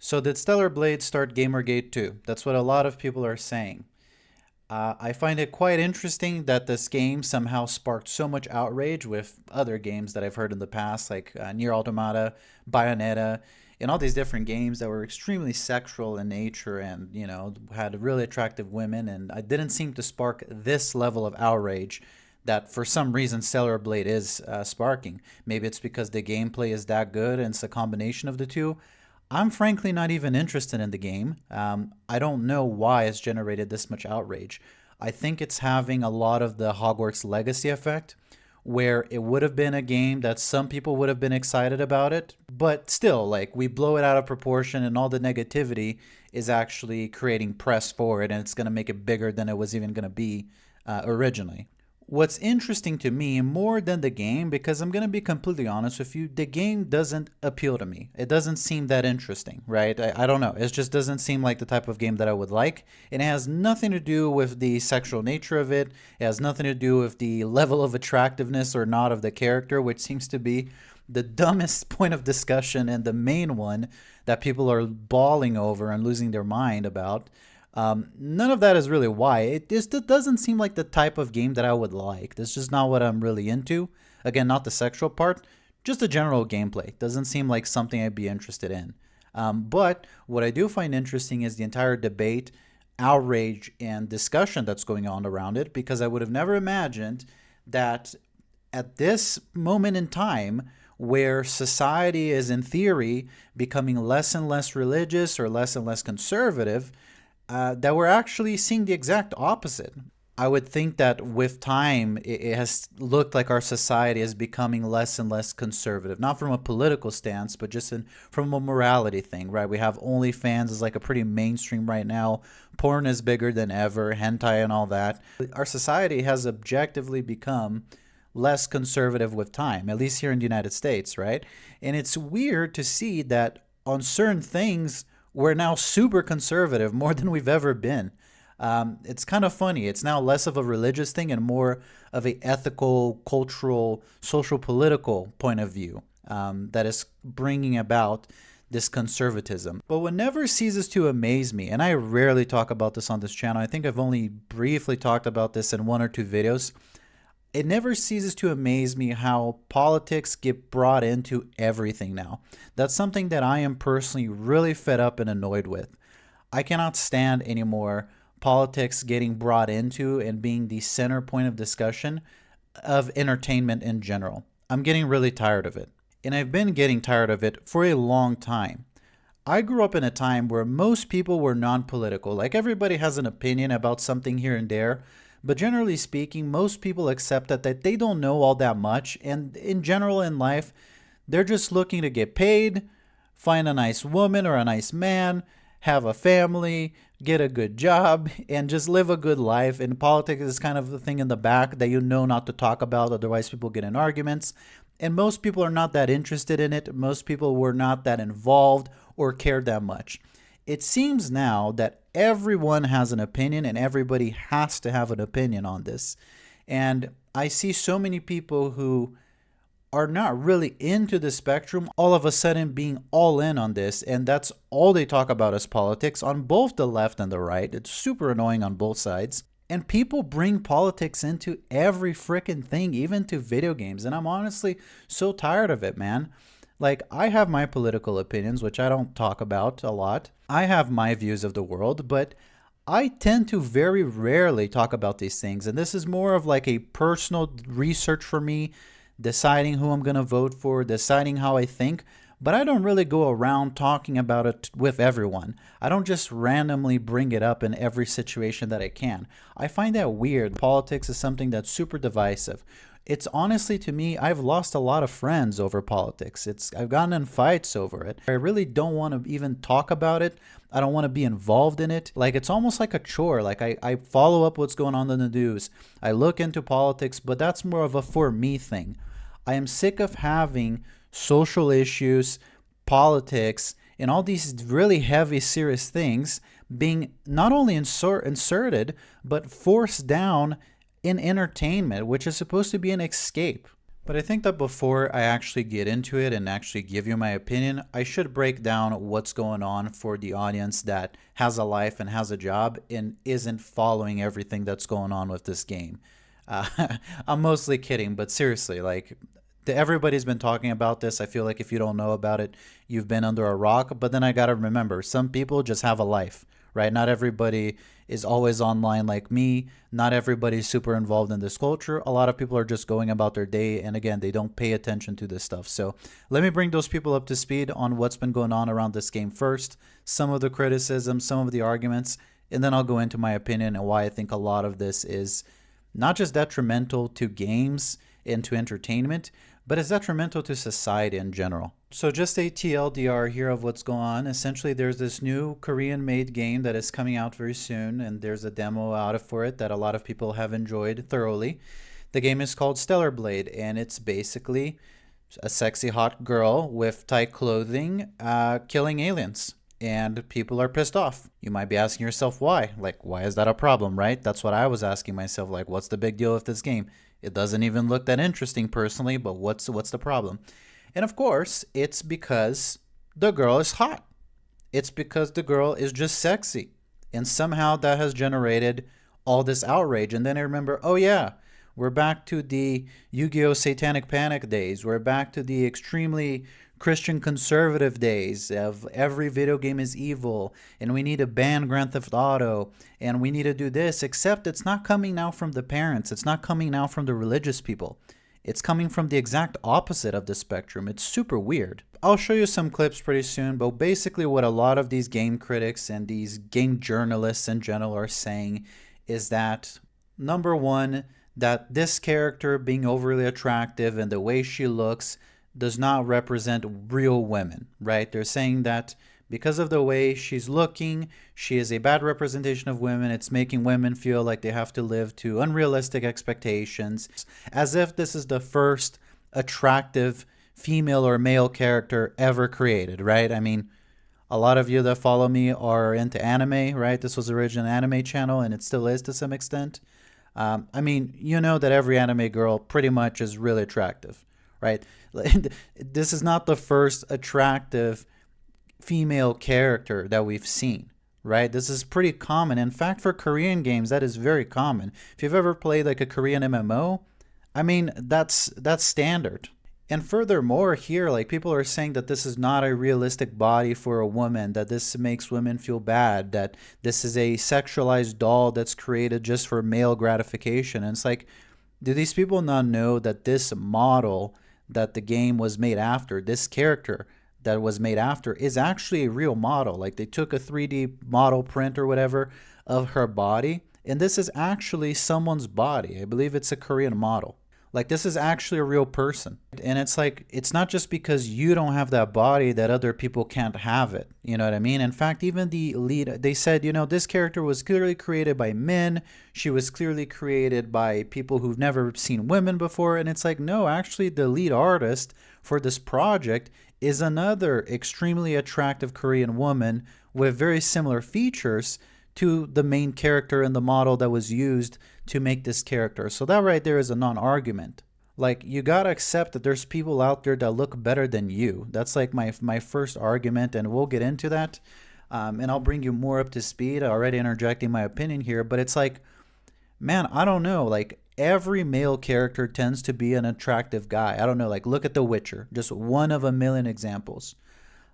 So did Stellar Blade start Gamergate 2? That's what a lot of people are saying. I find it quite interesting that this game somehow sparked so much outrage with other games that I've heard in the past, like Nier Automata, Bayonetta, and all these different games that were extremely sexual in nature and, had really attractive women. And I didn't seem to spark this level of outrage that for some reason Stellar Blade is sparking. Maybe it's because the gameplay is that good and it's a combination of the two. I'm frankly not even interested in the game. I don't know why it's generated this much outrage. I think it's having a lot of the Hogwarts Legacy effect, where it would have been a game that some people would have been excited about it, but still, like, we blow it out of proportion and all the negativity is actually creating press for it and it's going to make it bigger than it was even going to be originally. What's interesting to me more than the game, because I'm going to be completely honest with you, the game doesn't appeal to me. It doesn't seem that interesting, right? I don't know. It just doesn't seem like the type of game that I would like. And it has nothing to do with the sexual nature of it. It has nothing to do with the level of attractiveness or not of the character, which seems to be the dumbest point of discussion and the main one that people are bawling over and losing their mind about. None of that is really why. It doesn't seem like the type of game that I would like. That's just not what I'm really into. Again, not the sexual part, just the general gameplay. Doesn't seem like something I'd be interested in. But what I do find interesting is the entire debate, outrage, and discussion that's going on around it, because I would have never imagined that at this moment in time, where society is in theory becoming less and less religious or less and less conservative, that we're actually seeing the exact opposite. I would think that with time, it has looked like our society is becoming less and less conservative, not from a political stance, but just from a morality thing, right? We have OnlyFans is like a pretty mainstream right now. Porn is bigger than ever, hentai and all that. Our society has objectively become less conservative with time, at least here in the United States, right? And it's weird to see that on certain things, we're now super conservative more than we've ever been. It's kind of funny. It's now less of a religious thing and more of a ethical, cultural, social, political point of view that is bringing about this conservatism. But what never ceases to amaze me, and I rarely talk about this on this channel, I think I've only briefly talked about this in one or two videos. It never ceases to amaze me how politics get brought into everything now. That's something that I am personally really fed up and annoyed with. I cannot stand anymore politics getting brought into and being the center point of discussion of entertainment in general. I'm getting really tired of it. And I've been getting tired of it for a long time. I grew up in a time where most people were non-political. Like, everybody has an opinion about something here and there, but generally speaking, most people accept that they don't know all that much. And in general in life, they're just looking to get paid, find a nice woman or a nice man, have a family, get a good job, and just live a good life. And politics is kind of the thing in the back that you know not to talk about, otherwise people get in arguments. And most people are not that interested in it. Most people were not that involved or cared that much. It seems now that everyone has an opinion and everybody has to have an opinion on this. And I see so many people who are not really into the spectrum all of a sudden being all in on this, and that's all they talk about is politics on both the left and the right. It's super annoying on both sides. And people bring politics into every freaking thing, even to video games. And I'm honestly so tired of it, man. Like, I have my political opinions, which I don't talk about a lot. I have my views of the world, but I tend to very rarely talk about these things. And this is more of like a personal research for me, deciding who I'm going to vote for, deciding how I think. But I don't really go around talking about it with everyone. I don't just randomly bring it up in every situation that I can. I find that weird. Politics is something that's super divisive. It's honestly, to me, I've lost a lot of friends over politics. I've gotten in fights over it. I really don't want to even talk about it. I don't want to be involved in it. Like, it's almost like a chore. Like, I follow up what's going on in the news. I look into politics, but that's more of a for me thing. I am sick of having social issues, politics, and all these really heavy, serious things being not only inserted, but forced down in entertainment, which is supposed to be an escape. But I think that before I actually get into it and actually give you my opinion, I should break down what's going on for the audience that has a life and has a job and isn't following everything that's going on with this game. I'm mostly kidding, but seriously, like everybody's been talking about this. I feel like if you don't know about it, you've been under a rock. But then I gotta remember, some people just have a life, right? Not everybody is always online like me. Not everybody's super involved in this culture. A lot of people are just going about their day, and again, they don't pay attention to this stuff. So let me bring those people up to speed on what's been going on around this game first, some of the criticism, some of the arguments, and then I'll go into my opinion and why I think a lot of this is not just detrimental to games and to entertainment, but it's detrimental to society in general. So, just a TLDR here of what's going on. Essentially, there's this new Korean made game that is coming out very soon, and there's a demo out for it that a lot of people have enjoyed thoroughly. The game is called Stellar Blade, and it's basically a sexy hot girl with tight clothing killing aliens. And people are pissed off. You might be asking yourself why. Like, why is that a problem, right? That's what I was asking myself. Like, what's the big deal with this game? It doesn't even look that interesting personally, but what's the problem? And of course, it's because the girl is hot. It's because the girl is just sexy. And somehow that has generated all this outrage. And then I remember, oh yeah, we're back to the Yu-Gi-Oh! Satanic Panic days. We're back to the extremely Christian conservative days of every video game is evil and we need to ban Grand Theft Auto and we need to do this, except it's not coming now from the parents. It's not coming now from the religious people. It's coming from the exact opposite of the spectrum. It's super weird. I'll show you some clips pretty soon, but basically what a lot of these game critics and these game journalists in general are saying is that, number one, that this character being overly attractive and the way she looks does not represent real women, right? They're saying that because of the way she's looking, she is a bad representation of women. It's making women feel like they have to live to unrealistic expectations, as if this is the first attractive female or male character ever created, right? I mean, a lot of you that follow me are into anime, right? This was original anime channel and it still is to some extent. I mean, you know that every anime girl pretty much is really attractive, right? This is not the first attractive female character that we've seen, right? This is pretty common. In fact, for Korean games, that is very common. If you've ever played like a Korean MMO, I mean, that's standard. And furthermore, here, like people are saying that this is not a realistic body for a woman, that this makes women feel bad, that this is a sexualized doll that's created just for male gratification. And it's like, do these people not know that this model that the game was made after, this character that was made after, is actually a real model? Like they took a 3D model print or whatever of her body, and this is actually someone's body. I believe it's a Korean model. Like this is actually a real person. And it's like, it's not just because you don't have that body that other people can't have it. You know what I mean? In fact, even the lead, they said, you know, this character was clearly created by men. She was clearly created by people who've never seen women before. And it's like, no, actually the lead artist for this project is another extremely attractive Korean woman with very similar features to the main character and the model that was used to make this character. So that right there is a non-argument. Like, you gotta accept that there's people out there that look better than you. That's like my first argument, and we'll get into that. And I'll bring you more up to speed. Already interjecting my opinion here, but it's like, man, I don't know. Like, every male character tends to be an attractive guy. I don't know. Like, look at The Witcher. Just one of a million examples.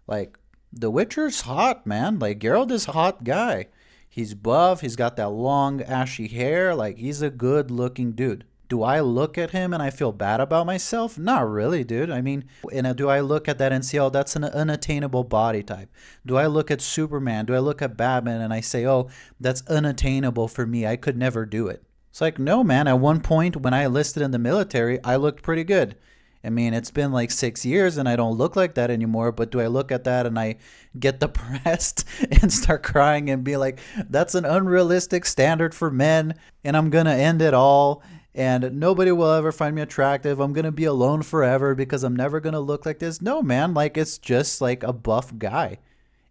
Like, The Witcher's hot, man. Like, Geralt is a hot guy. He's buff. He's got that long, ashy hair. Like, he's a good looking dude. Do I look at him and I feel bad about myself? Not really, dude. I mean, and do I look at that and say, oh, that's an unattainable body type? Do I look at Superman? Do I look at Batman and I say, oh, that's unattainable for me. I could never do it. It's like, no, man. At one point when I enlisted in the military, I looked pretty good. I mean, it's been like 6 years and I don't look like that anymore. But do I look at that and I get depressed and start crying and be like, that's an unrealistic standard for men and I'm going to end it all and nobody will ever find me attractive. I'm going to be alone forever because I'm never going to look like this. No, man, like it's just like a buff guy.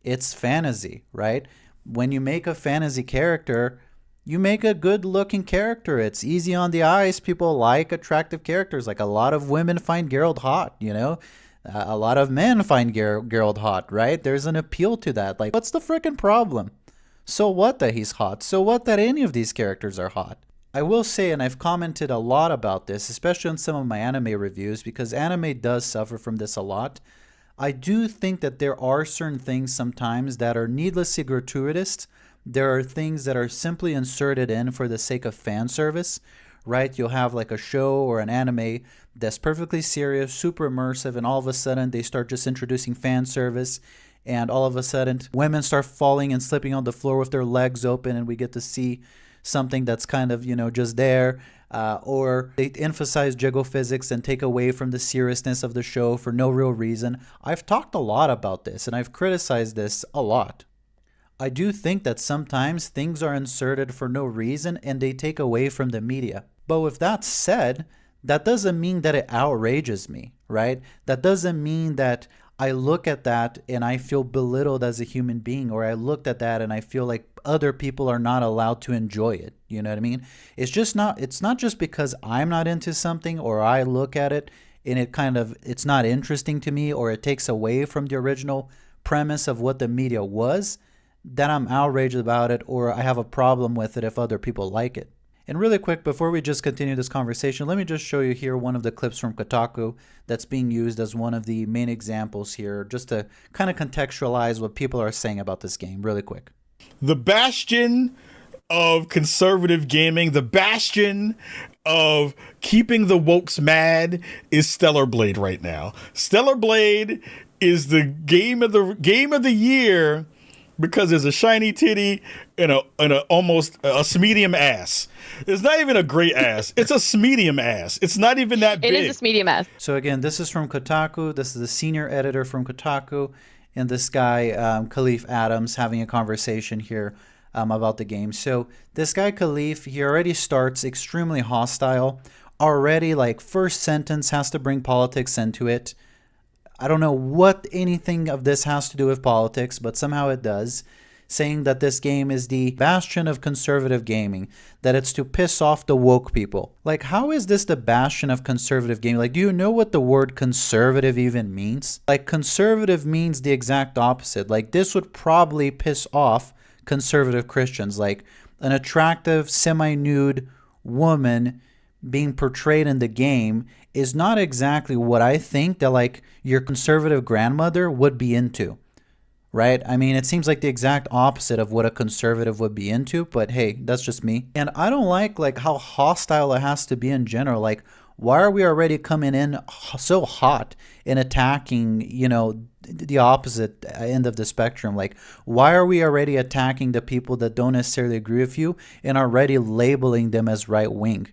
It's fantasy, right? When you make a fantasy character, You make a good looking character. It's easy on the eyes. People like attractive characters. Like a lot of women find Geralt hot, you know? A lot of men find Geralt hot, right? There's an appeal to that. Like, what's the freaking problem? So what that he's hot? So what that any of these characters are hot? I will say, and I've commented a lot about this, especially on some of my anime reviews, because anime does suffer from this a lot. I do think that there are certain things sometimes that are needlessly gratuitous. There are things that are simply inserted in for the sake of fan service, right? You'll have like a show or an anime that's perfectly serious, super immersive, and all of a sudden they start just introducing fan service, and all of a sudden women start falling and slipping on the floor with their legs open, and we get to see something that's kind of, just there. Or they emphasize jiggle physics and take away from the seriousness of the show for no real reason. I've talked a lot about this, and I've criticized this a lot. I do think that sometimes things are inserted for no reason and they take away from the media. But with that said, that doesn't mean that it outrages me, right? That doesn't mean that I look at that and I feel belittled as a human being, or I looked at that and I feel like other people are not allowed to enjoy it. You know what I mean? It's not just because I'm not into something or I look at it and it's not interesting to me, or it takes away from the original premise of what the media was, that I'm outraged about it, or I have a problem with it if other people like it. And really quick, before we just continue this conversation, let me just show you here one of the clips from Kotaku that's being used as one of the main examples here, just to kind of contextualize what people are saying about this game really quick. The bastion of conservative gaming, the bastion of keeping the wokes mad, is Stellar Blade right now. Stellar Blade is the game of the year because there's a shiny titty and a almost a medium ass. It's not even a great ass. It's a medium ass. It's not even that big. It is a medium ass. So again, this is from Kotaku. This is the senior editor from Kotaku, and this guy, Khalif Adams, having a conversation here about the game. So this guy, Khalif, he already starts extremely hostile. Already, like, first sentence has to bring politics into it. I don't know what anything of this has to do with politics, but somehow it does. Saying that this game is the bastion of conservative gaming, that it's to piss off the woke people. Like, how is this the bastion of conservative gaming? Like, do you know what the word conservative even means? Like, conservative means the exact opposite. Like, this would probably piss off conservative Christians. Like, an attractive, semi-nude woman being portrayed in the game is not exactly what I think that, like, your conservative grandmother would be into. Right? I mean, it seems like the exact opposite of what a conservative would be into, but hey, that's just me. And I don't like how hostile it has to be in general. Like, why are we already coming in so hot and attacking, the opposite end of the spectrum? Like, why are we already attacking the people that don't necessarily agree with you and already labeling them as right wing?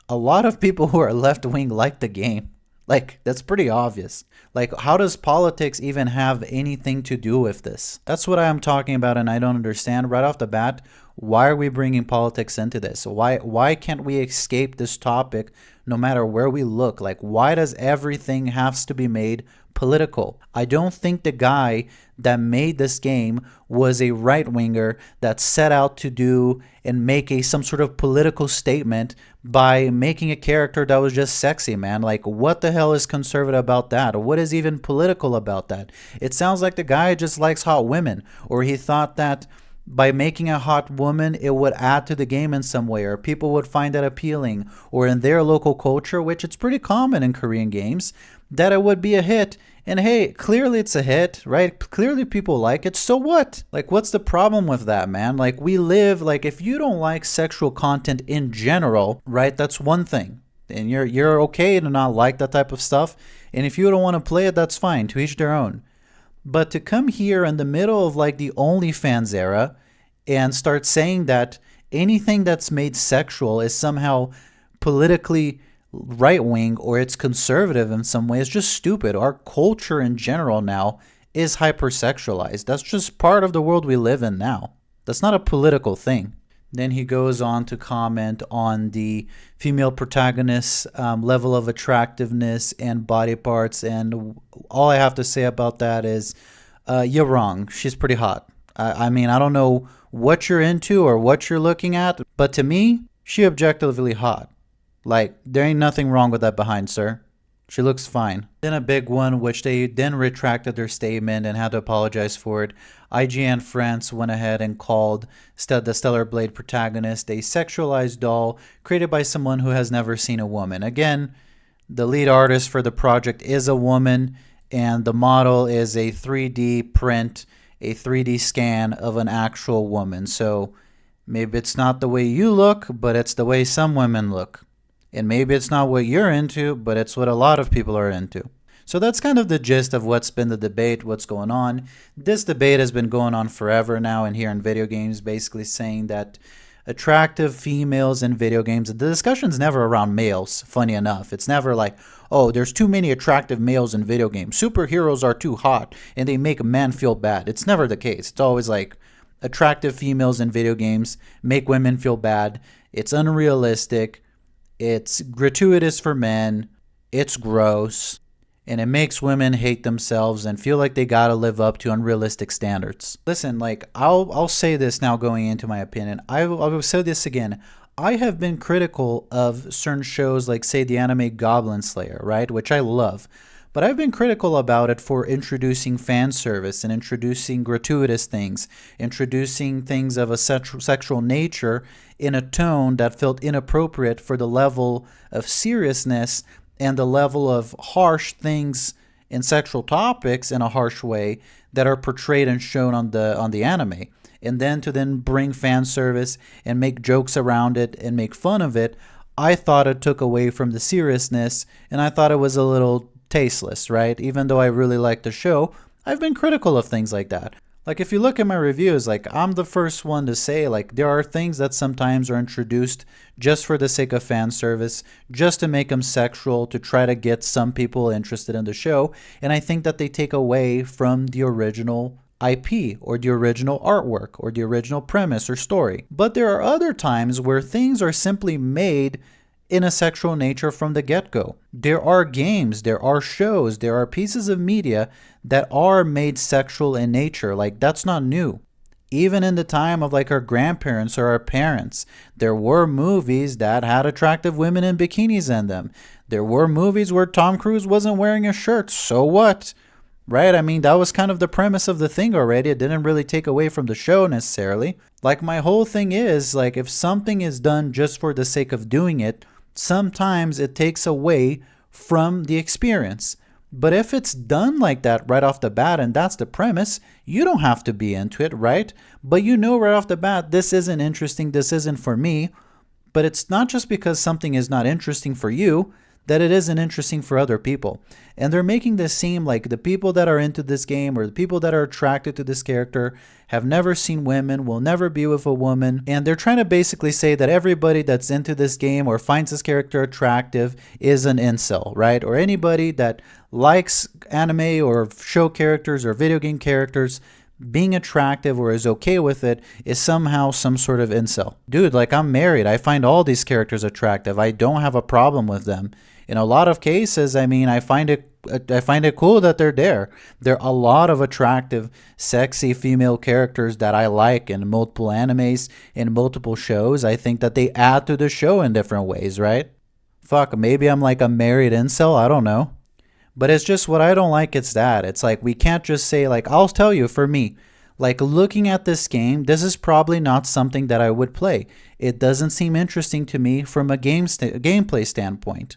A lot of people who are left wing like the game. Like, that's pretty obvious. Like, how does politics even have anything to do with this? That's what I'm talking about, and I don't understand right off the bat. Why are we bringing politics into this? Why can't we escape this topic no matter where we look? Like, why does everything have to be made political? I don't think the guy that made this game was a right-winger that set out to do and make some sort of political statement by making a character that was just sexy, man. Like, what the hell is conservative about that? Or what is even political about that? It sounds like the guy just likes hot women, or he thought that by making a hot woman, it would add to the game in some way, or people would find that appealing, or in their local culture, which it's pretty common in Korean games, that it would be a hit. And hey, clearly it's a hit, right? Clearly people like it. So what? Like, what's the problem with that, man? Like, if you don't like sexual content in general, right, that's one thing. And you're okay to not like that type of stuff. And if you don't want to play it, that's fine. To each their own. But to come here in the middle of like the OnlyFans era and start saying that anything that's made sexual is somehow politically right wing or it's conservative in some way is just stupid. Our culture in general now is hypersexualized. That's just part of the world we live in now. That's not a political thing. Then he goes on to comment on the female protagonist's level of attractiveness and body parts. And all I have to say about that is you're wrong. She's pretty hot. I mean, I don't know what you're into or what you're looking at, but to me, she objectively hot. Like, there ain't nothing wrong with that behind, sir. She looks fine. Then a big one, which they then retracted their statement and had to apologize for it. IGN France went ahead and called the Stellar Blade protagonist a sexualized doll created by someone who has never seen a woman. Again, the lead artist for the project is a woman, and the model is a 3D print, a 3D scan of an actual woman. So maybe it's not the way you look, but it's the way some women look. And maybe it's not what you're into, but it's what a lot of people are into. So that's kind of the gist of what's been the debate, what's going on. This debate has been going on forever now, and here in video games, basically saying that attractive females in video games, the discussion's never around males, funny enough. It's never like, oh, there's too many attractive males in video games. Superheroes are too hot, and they make men feel bad. It's never the case. It's always like, attractive females in video games make women feel bad. It's unrealistic. It's gratuitous for men, it's gross, and it makes women hate themselves and feel like they gotta live up to unrealistic standards. Listen, like, I'll say this now going into my opinion. I will say this again. I have been critical of certain shows like, say, the anime Goblin Slayer, right? Which I love. But I've been critical about it for introducing fan service and introducing gratuitous things, introducing things of a sexual nature in a tone that felt inappropriate for the level of seriousness and the level of harsh things in sexual topics in a harsh way that are portrayed and shown on the anime. And then to then bring fan service and make jokes around it and make fun of it, I thought it took away from the seriousness, and I thought it was a little tasteless, right? Even though I really like the show, I've been critical of things like that. Like, if you look at my reviews, like, I'm the first one to say, like, there are things that sometimes are introduced just for the sake of fan service, just to make them sexual, to try to get some people interested in the show, and I think that they take away from the original IP or the original artwork or the original premise or story. But there are other times where things are simply made in a sexual nature from the get-go. There are games, there are shows, there are pieces of media that are made sexual in nature. Like, that's not new. Even in the time of like our grandparents or our parents, there were movies that had attractive women in bikinis in them. There were movies where Tom Cruise wasn't wearing a shirt. So what? Right? I mean, that was kind of the premise of the thing already. It didn't really take away from the show necessarily. Like, my whole thing is, like, if something is done just for the sake of doing it, sometimes it takes away from the experience. But if it's done like that right off the bat, and that's the premise, you don't have to be into it, right? But you know right off the bat, this isn't interesting, this isn't for me. But it's not just because something is not interesting for you that it isn't interesting for other people. And they're making this seem like the people that are into this game or the people that are attracted to this character have never seen women, will never be with a woman. And they're trying to basically say that everybody that's into this game or finds this character attractive is an incel, right? Or anybody that likes anime or show characters or video game characters being attractive or is okay with it is somehow some sort of incel. Dude, like, I'm married. I find all these characters attractive. I don't have a problem with them. In a lot of cases, I mean, I find it cool that they're there. There are a lot of attractive, sexy female characters that I like in multiple animes, in multiple shows. I think that they add to the show in different ways, right? Fuck, maybe I'm like a married incel. I don't know. But it's just what I don't like. It's that. It's like, we can't just say, like, I'll tell you, for me, like, looking at this game, this is probably not something that I would play. It doesn't seem interesting to me from a gameplay standpoint.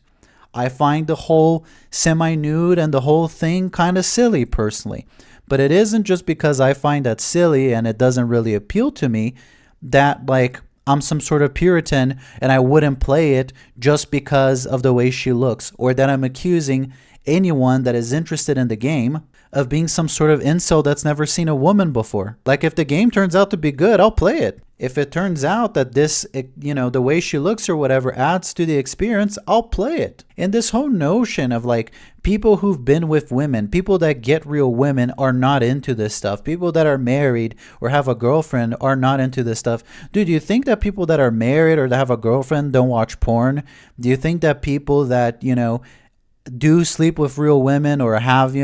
I find the whole semi-nude and the whole thing kind of silly personally. But it isn't just because I find that silly and it doesn't really appeal to me that, like, I'm some sort of Puritan and I wouldn't play it just because of the way she looks, or that I'm accusing anyone that is interested in the game of being some sort of incel that's never seen a woman before. Like, if the game turns out to be good, I'll play it. If it turns out that this, the way she looks or whatever adds to the experience, I'll play it. And this whole notion of, like, people who've been with women, people that get real women are not into this stuff. People that are married or have a girlfriend are not into this stuff. Dude, do you think that people that are married or that have a girlfriend don't watch porn? Do you think that people that, do sleep with real women or have,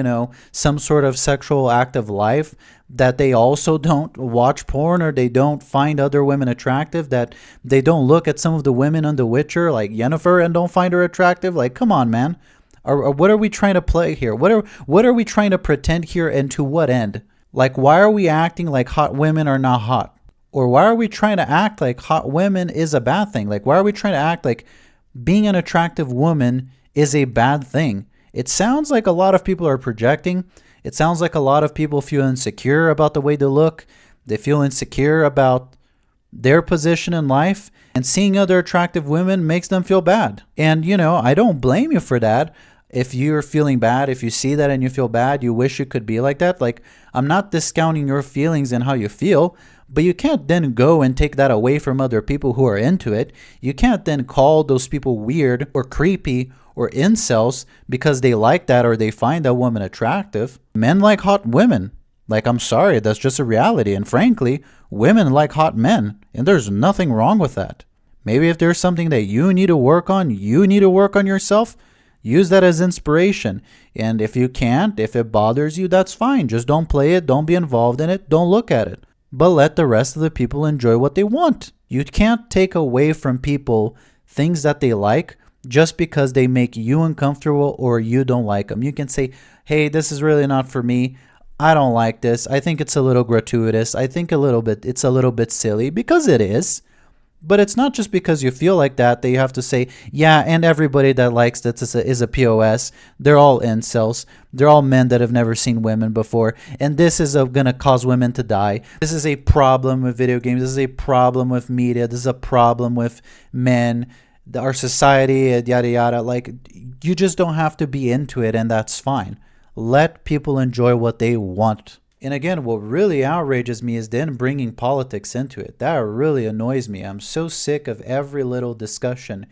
some sort of sexual active life, that they also don't watch porn or they don't find other women attractive, that they don't look at some of the women on The Witcher, like Yennefer, and don't find her attractive? Like, come on, man. Or what are we trying to play here? What are we trying to pretend here, and to what end? Like, why are we acting like hot women are not hot? Or why are we trying to act like hot women is a bad thing? Like, why are we trying to act like being an attractive woman is a bad thing? It sounds like a lot of people are projecting. It sounds like a lot of people feel insecure about the way they look. They feel insecure about their position in life, and seeing other attractive women makes them feel bad. And, I don't blame you for that. If you're feeling bad, if you see that and you feel bad, you wish you could be like that. Like, I'm not discounting your feelings and how you feel, but you can't then go and take that away from other people who are into it. You can't then call those people weird or creepy or incels because they like that or they find that woman attractive. Men like hot women. Like, I'm sorry, that's just a reality. And frankly, women like hot men, and there's nothing wrong with that. Maybe if there's something that you need to work on, yourself, use that as inspiration. And if you can't, if it bothers you, that's fine. Just don't play it, don't be involved in it, don't look at it. But let the rest of the people enjoy what they want. You can't take away from people things that they like just because they make you uncomfortable or you don't like them. You can say, hey, this is really not for me. I don't like this. I think it's a little gratuitous. I think it's a little bit silly, because it is. But it's not just because you feel like that you have to say, yeah, and everybody that likes this is a POS. They're all incels. They're all men that have never seen women before. And this is going to cause women to die. This is a problem with video games. This is a problem with media. This is a problem with men, our society, yada, yada. Like, you just don't have to be into it, and that's fine. Let people enjoy what they want. And again, what really outrages me is then bringing politics into it. That really annoys me. I'm so sick of every little discussion,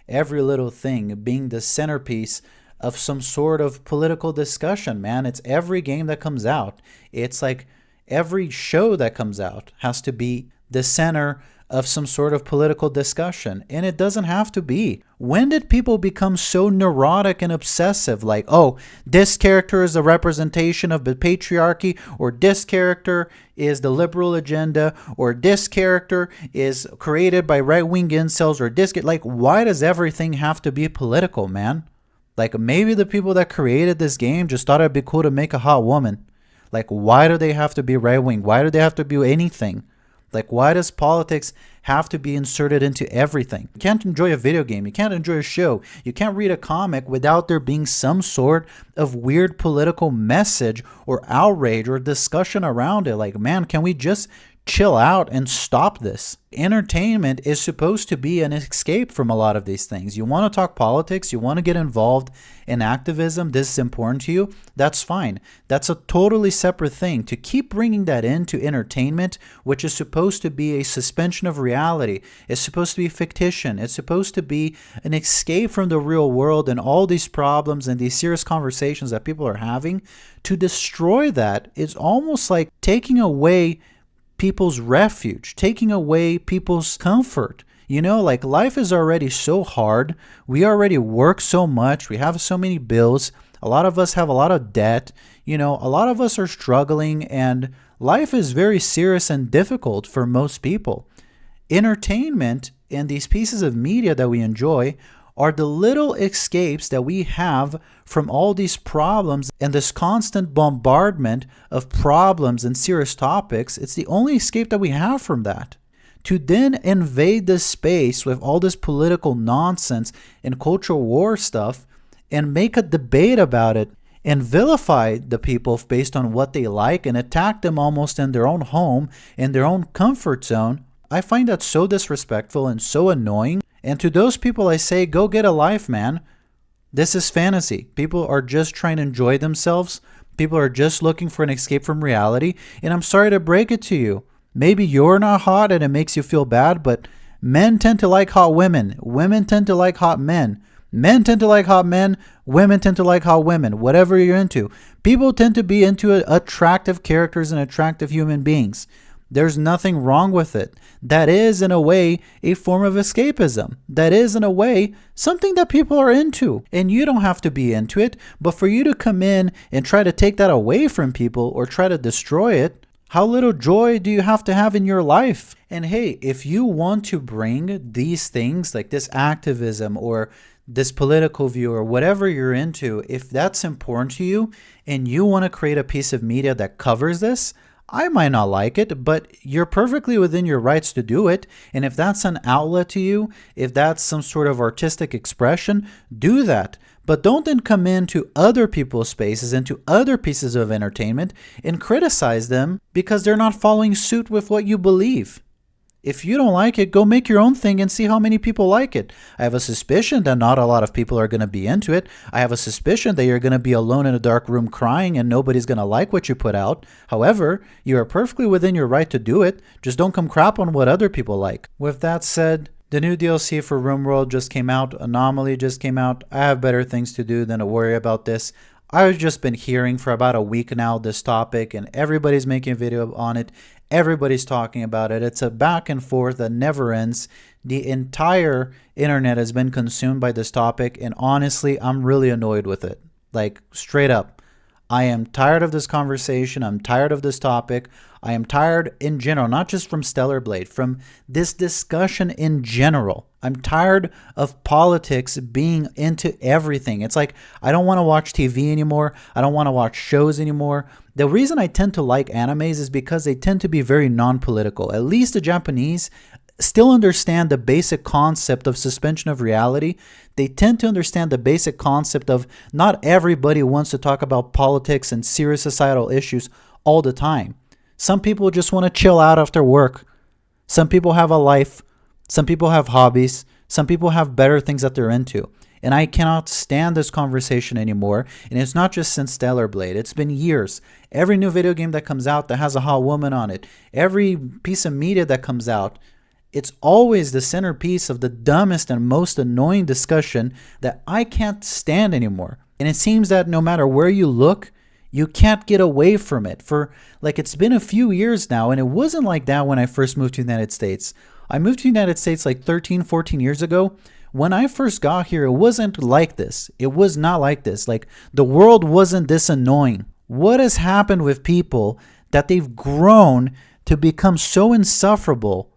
every little thing being the centerpiece of some sort of political discussion, man. It's every game that comes out. It's like every show that comes out has to be the center of some sort of political discussion. And it doesn't have to be. When did people become so neurotic and obsessive? Like, oh, this character is a representation of the patriarchy, or this character is the liberal agenda, or this character is created by right-wing incels, or this. Like, why does everything have to be political, man? Like, maybe the people that created this game just thought it'd be cool to make a hot woman. Like, why do they have to be right-wing? Why do they have to be anything? Like, why does politics have to be inserted into everything? You can't enjoy a video game. You can't enjoy a show. You can't read a comic without there being some sort of weird political message or outrage or discussion around it. Like, man, can we just chill out and stop this? Entertainment is supposed to be an escape from a lot of these things. You want to talk politics, you want to get involved in activism, this is important to you, that's fine. That's a totally separate thing. To keep bringing that into entertainment, which is supposed to be a suspension of reality, it's supposed to be fictition, it's supposed to be an escape from the real world and all these problems and these serious conversations that people are having, to destroy that is almost like taking away people's refuge, taking away people's comfort. Like, life is already so hard. We already work so much. We have so many bills. A lot of us have a lot of debt. A lot of us are struggling, and life is very serious and difficult for most people. Entertainment and these pieces of media that we enjoy are the little escapes that we have from all these problems and this constant bombardment of problems and serious topics. It's the only escape that we have from that. To then invade this space with all this political nonsense and cultural war stuff and make a debate about it and vilify the people based on what they like and attack them almost in their own home, in their own comfort zone, I find that so disrespectful and so annoying. And to those people, I say, go get a life, man. This is fantasy. People are just trying to enjoy themselves. People are just looking for an escape from reality. And I'm sorry to break it to you. Maybe you're not hot and it makes you feel bad, but men tend to like hot women. Women tend to like hot men. Men tend to like hot men. Women tend to like hot women. Whatever you're into. People tend to be into attractive characters and attractive human beings. There's nothing wrong with it. That is, in a way, a form of escapism. That is, in a way, something that people are into. And you don't have to be into it, but for you to come in and try to take that away from people or try to destroy it, how little joy do you have to have in your life? And hey, if you want to bring these things like this activism or this political view or whatever you're into, if that's important to you and you want to create a piece of media that covers this, I might not like it, but you're perfectly within your rights to do it. And if that's an outlet to you, if that's some sort of artistic expression, do that. But don't then come into other people's spaces, into other pieces of entertainment, and criticize them because they're not following suit with what you believe. If you don't like it, go make your own thing and see how many people like it. I have a suspicion that not a lot of people are going to be into it. I have a suspicion that you're going to be alone in a dark room crying and nobody's going to like what you put out. However, you are perfectly within your right to do it. Just don't come crap on what other people like. With that said, the new DLC for RimWorld just came out. Anomaly just came out. I have better things to do than to worry about this. I've just been hearing for about a week now this topic, and everybody's making a video on it. Everybody's talking about it. It's a back and forth that never ends. The entire internet has been consumed by this topic, and honestly, I'm really annoyed with it. Like, straight up. I am tired of this conversation. I'm tired of this topic. I am tired in general, not just from Stellar Blade, from this discussion in general. I'm tired of politics being into everything. It's like, I don't want to watch TV anymore. I don't want to watch shows anymore. The reason I tend to like animes is because they tend to be very non-political. At least the Japanese still understand the basic concept of suspension of reality. They tend to understand the basic concept of not everybody wants to talk about politics and serious societal issues all the time. Some people just want to chill out after work. Some people have a life. Some people have hobbies. Some people have better things that they're into. And I cannot stand this conversation anymore. And it's not just since Stellar Blade. It's been years. Every new video game that comes out that has a hot woman on it, every piece of media that comes out, it's always the centerpiece of the dumbest and most annoying discussion that I can't stand anymore. And it seems that no matter where you look, you can't get away from it. For like, it's been a few years now, and it wasn't like that when I first moved to the United States. I moved to the United States like 13, 14 years ago. When I first got here, it wasn't like this. It was not like this. Like, the world wasn't this annoying. What has happened with people that they've grown to become so insufferable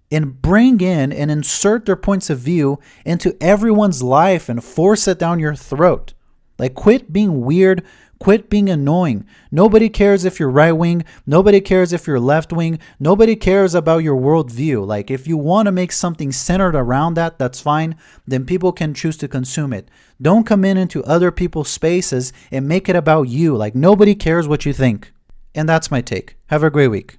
and bring in and insert their points of view into everyone's life and force it down your throat? Like, quit being weird. Quit being annoying. Nobody cares if you're right wing. Nobody cares if you're left wing. Nobody cares about your worldview. Like, if you want to make something centered around that, that's fine. Then people can choose to consume it. Don't come in into other people's spaces and make it about you. Like, nobody cares what you think. And that's my take. Have a great week.